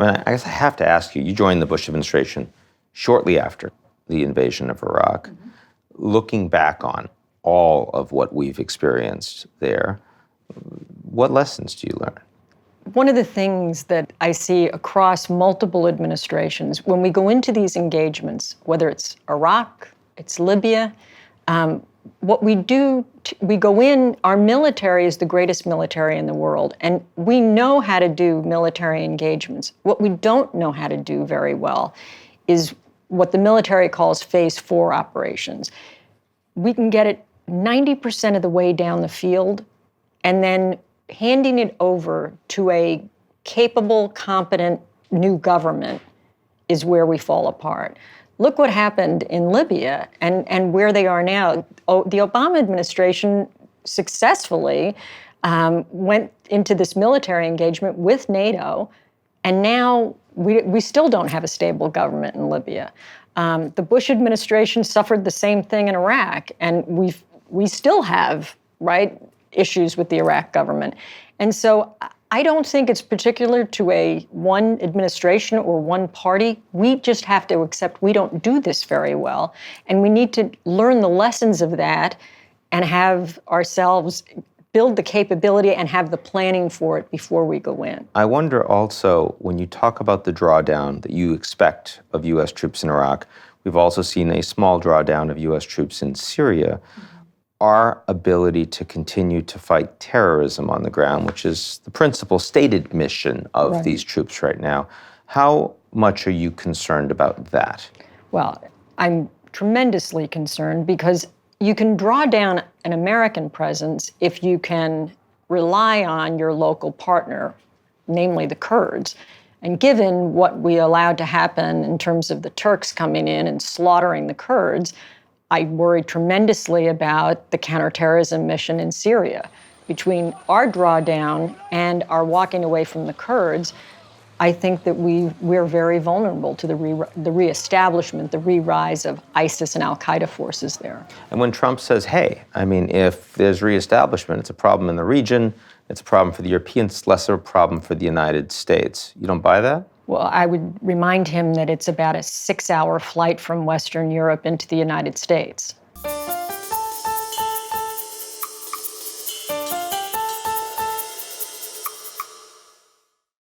I mean, I guess I have to ask you, you joined the Bush administration shortly after the invasion of Iraq. Mm-hmm. Looking back on all of what we've experienced there, what lessons do you learn? One of the things that I see across multiple administrations, when we go into these engagements, whether it's Iraq, it's Libya, what we do, we go in, our military is the greatest military in the world, and we know how to do military engagements. What we don't know how to do very well is what the military calls phase 4 operations. We can get it 90% of the way down the field, and then handing it over to a capable, competent new government is where we fall apart. Look what happened in Libya and where they are now. The Obama administration successfully went into this military engagement with NATO, and now we still don't have a stable government in Libya. The Bush administration suffered the same thing in Iraq, and we still have, right, issues with the Iraq government. And so I don't think it's particular to one administration or one party. We just have to accept we don't do this very well. And we need to learn the lessons of that and have ourselves build the capability and have the planning for it before we go in. I wonder also, when you talk about the drawdown that you expect of U.S. troops in Iraq, we've also seen a small drawdown of U.S. troops in Syria. Mm-hmm. Our ability to continue to fight terrorism on the ground, which is the principal stated mission of these troops right now, how much are you concerned about that? Well, I'm tremendously concerned because you can draw down an American presence if you can rely on your local partner, namely the Kurds. And given what we allowed to happen in terms of the Turks coming in and slaughtering the Kurds, I worry tremendously about the counterterrorism mission in Syria. Between our drawdown and our walking away from the Kurds, I think that we're very vulnerable to the reestablishment, the re-rise of ISIS and Al-Qaeda forces there. And when Trump says, hey, I mean, if there's reestablishment, it's a problem in the region, it's a problem for the Europeans, it's less of a problem for the United States. You don't buy that? Well, I would remind him that it's about a 6-hour flight from Western Europe into the United States.